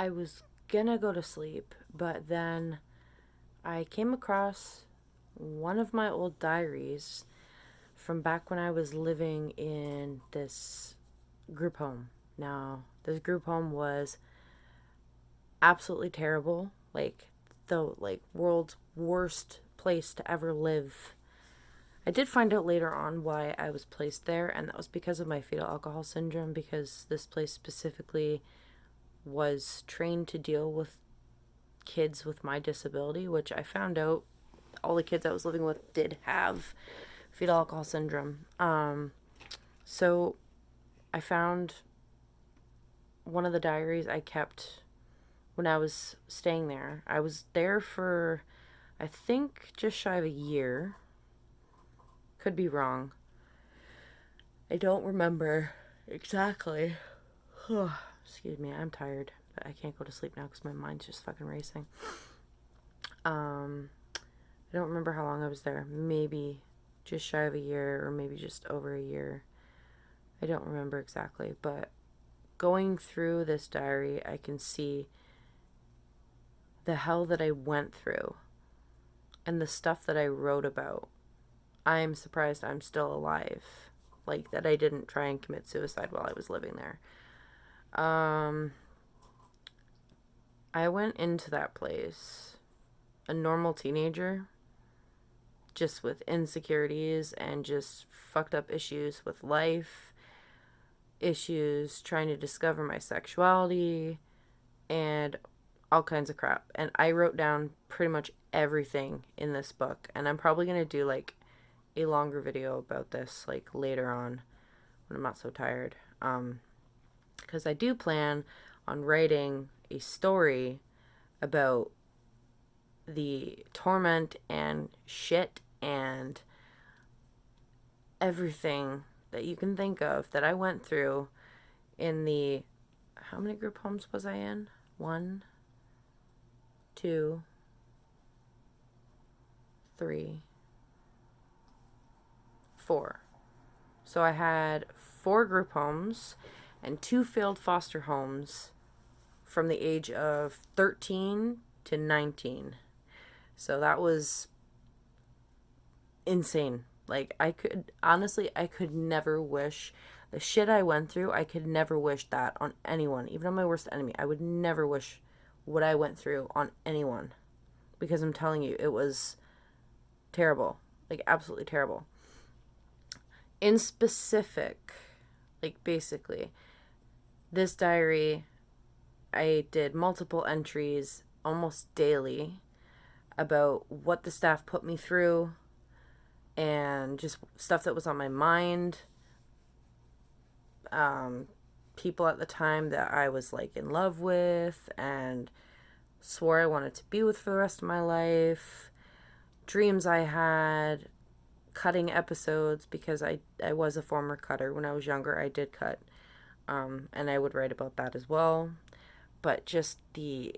I was gonna go to sleep, but then I came across one of my old diaries from back when I was living in this group home. Now, this group home was absolutely terrible, like the world's worst place to ever live. I did find out later on why I was placed there, and that was because of my fetal alcohol syndrome, because this place specifically was trained to deal with kids with my disability, which I found out all the kids I was living with did have fetal alcohol syndrome. So I found one of the diaries I kept when I was staying there. I was there for, I think, just shy of a year. Could be wrong. I don't remember exactly. Excuse me, I'm tired, but I can't go to sleep now because my mind's just fucking racing. I don't remember how long I was there. Maybe just shy of a year or maybe just over a year. I don't remember exactly, but going through this diary, I can see the hell that I went through and the stuff that I wrote about. I'm surprised I'm still alive. Like, that I didn't try and commit suicide while I was living there. I went into that place a normal teenager, just with insecurities and just fucked up issues with life, issues trying to discover my sexuality, and all kinds of crap. And I wrote down pretty much everything in this book. And I'm probably going to do like a longer video about this like later on when I'm not so tired. Because I do plan on writing a story about the torment and shit and everything that you can think of that I went through in the, how many group homes was I in? 1, 2, 3, 4. So I had 4 group homes and 2 failed foster homes from the age of 13 to 19. So that was insane. Like, I could never wish the shit I went through. I could never wish that on anyone, even on my worst enemy. I would never wish what I went through on anyone, because I'm telling you, it was terrible. Like, absolutely terrible. In specific, like, basically, this diary, I did multiple entries almost daily about what the staff put me through and just stuff that was on my mind. People at the time that I was like in love with and swore I wanted to be with for the rest of my life. Dreams I had, cutting episodes, because I was a former cutter. When I was younger, I did cut. And I would write about that as well. But just the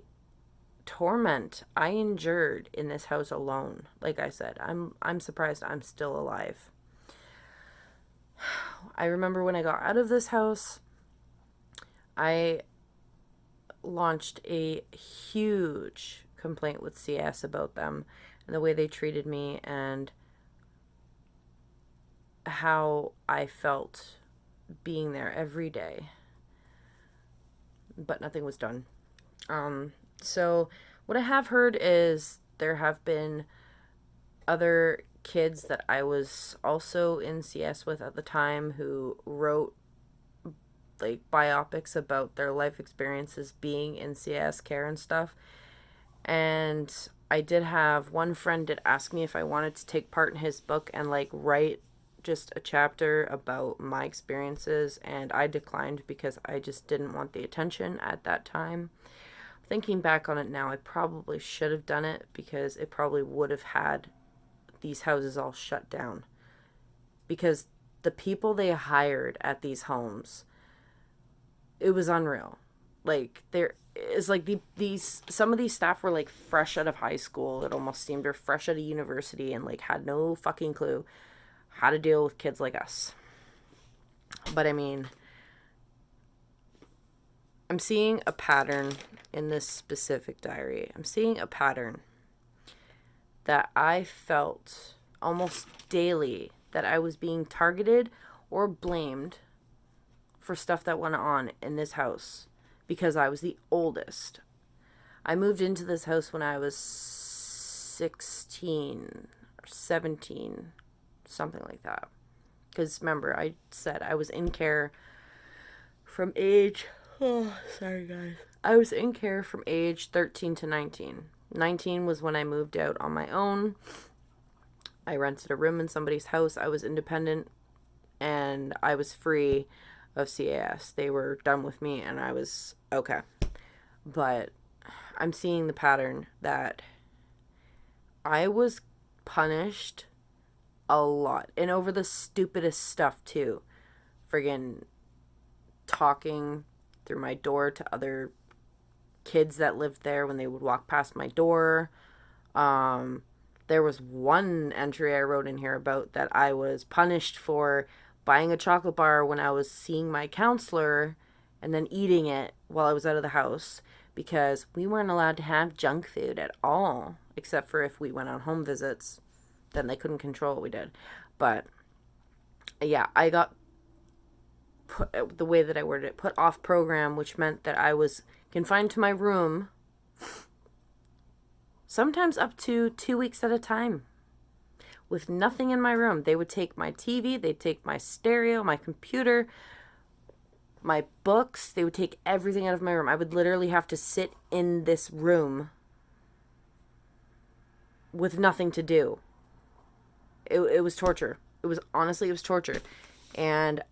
torment I endured in this house alone. Like I said, I'm surprised I'm still alive. I remember when I got out of this house, I launched a huge complaint with CS about them and the way they treated me and how I felt being there every day. But nothing was done. So what I have heard is there have been other kids that I was also in CS with at the time who wrote like biopics about their life experiences being in CS care and stuff. And I did have one friend did ask me if I wanted to take part in his book and like write just a chapter about my experiences, and I declined because I just didn't want the attention at that time. Thinking back on it now, I probably should have done it because it probably would have had these houses all shut down. Because the people they hired at these homes, it was unreal. Like, there is like these some of these staff were like fresh out of high school. It almost seemed, or fresh out of university, and like had no fucking clue how to deal with kids like us. But I mean, I'm seeing a pattern in this specific diary. I'm seeing a pattern that I felt almost daily that I was being targeted or blamed for stuff that went on in this house because I was the oldest. I moved into this house when I was 16 or 17, something like that. Because remember, I said I was in care from age. Oh, sorry, guys. I was in care from age 13 to 19. 19 was when I moved out on my own. I rented a room in somebody's house. I was independent and I was free of CAS. They were done with me and I was okay. But I'm seeing the pattern that I was punished a lot and over the stupidest stuff too. Friggin' talking through my door to other kids that lived there when they would walk past my door. There was one entry I wrote in here about that I was punished for buying a chocolate bar when I was seeing my counselor and then eating it while I was out of the house because we weren't allowed to have junk food at all, except for if we went on home visits. Then they couldn't control what we did. But yeah, I got put, the way that I worded it, put off program, which meant that I was confined to my room sometimes up to 2 weeks at a time with nothing in my room. They would take my TV, they'd take my stereo, my computer, my books. They would take everything out of my room. I would literally have to sit in this room with nothing to do. It was torture. It was torture. And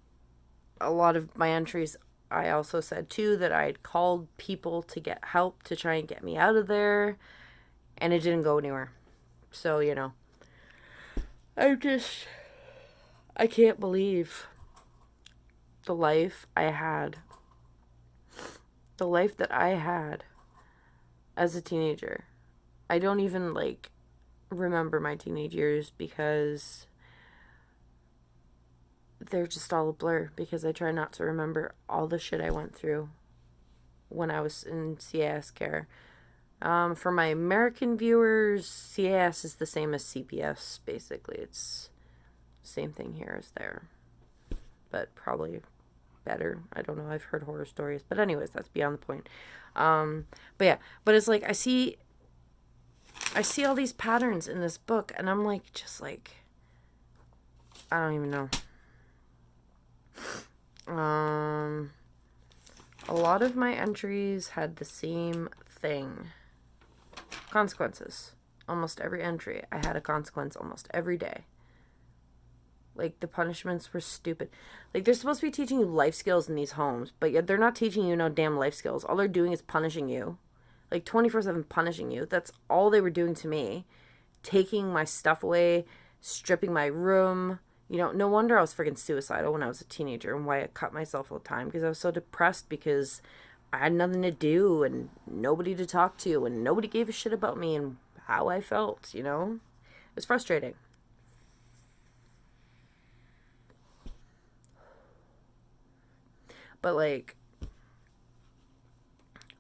a lot of my entries, I also said too that I'd called people to get help to try and get me out of there. And it didn't go anywhere. So, I can't believe the life I had. The life that I had as a teenager. I don't even, remember my teenage years because they're just all a blur because I try not to remember all the shit I went through when I was in CAS care. For my American viewers, CAS is the same as CPS, basically. It's the same thing here as there. But probably better. I don't know. I've heard horror stories. But anyways, that's beyond the point. But yeah. But it's like, I see all these patterns in this book, and I'm I don't even know. A lot of my entries had the same thing. Consequences. Almost every entry, I had a consequence almost every day. The punishments were stupid. They're supposed to be teaching you life skills in these homes, but yet they're not teaching you no damn life skills. All they're doing is punishing you. 24/7 punishing you. That's all they were doing to me. Taking my stuff away, stripping my room. No wonder I was freaking suicidal when I was a teenager and why I cut myself all the time because I was so depressed because I had nothing to do and nobody to talk to and nobody gave a shit about me and how I felt, It was frustrating. But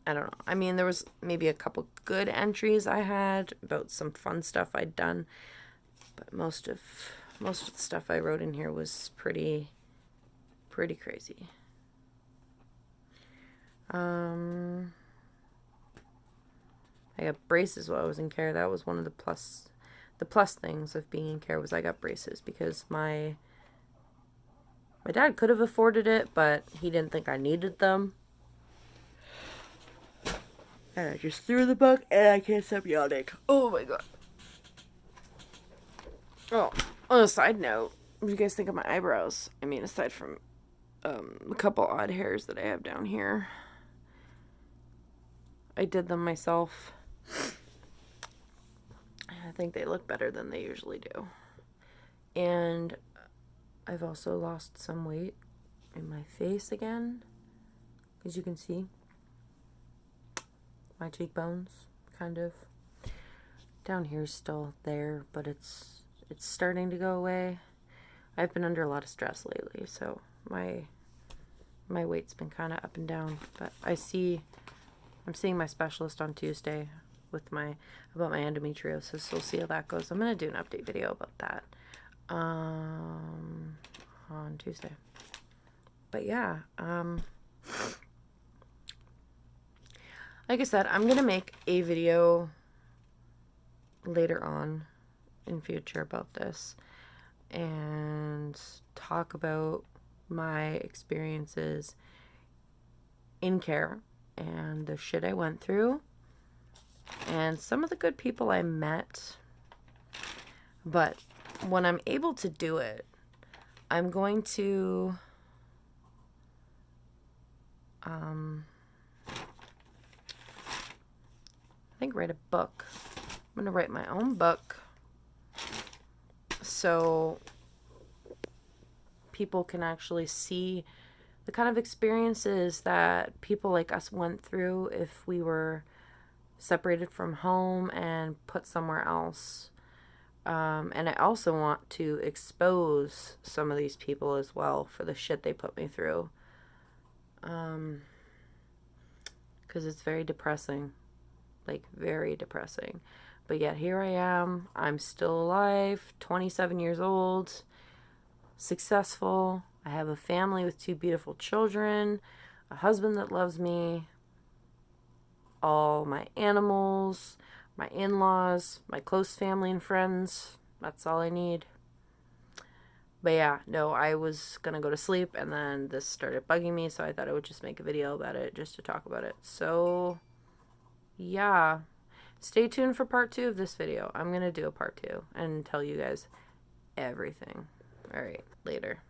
I don't know. I mean, there was maybe a couple good entries I had about some fun stuff I'd done, but most of the stuff I wrote in here was pretty crazy. I got braces while I was in care. That was one of the plus things of being in care was I got braces because my dad could have afforded it, but he didn't think I needed them. And I just threw the book and I can't stop yawning. Oh my god. Oh, on a side note, what do you guys think of my eyebrows? I mean, aside from a couple odd hairs that I have down here. I did them myself. I think they look better than they usually do. And I've also lost some weight in my face again. As you can see. My cheekbones, kind of. Down here's still there, but it's starting to go away. I've been under a lot of stress lately, so my My weight's been kind of up and down, but I'm seeing my specialist on Tuesday about my endometriosis, so we'll see how that goes. I'm going to do an update video about that on Tuesday. But yeah, like I said, I'm going to make a video later on in future about this and talk about my experiences in care and the shit I went through and some of the good people I met. But when I'm able to do it, I'm going to I think write a book. I'm going to write my own book so people can actually see the kind of experiences that people like us went through if we were separated from home and put somewhere else. And I also want to expose some of these people as well for the shit they put me through. Because it's very depressing. Like, very depressing. But yet here I am. I'm still alive, 27 years old, successful. I have a family with 2 beautiful children, a husband that loves me, all my animals, my in-laws, my close family and friends. That's all I need. But yeah, no, I was going to go to sleep and then this started bugging me, so I thought I would just make a video about it just to talk about it. So yeah, stay tuned for part 2 of this video. I'm going to do a part 2 and tell you guys everything. All right, later.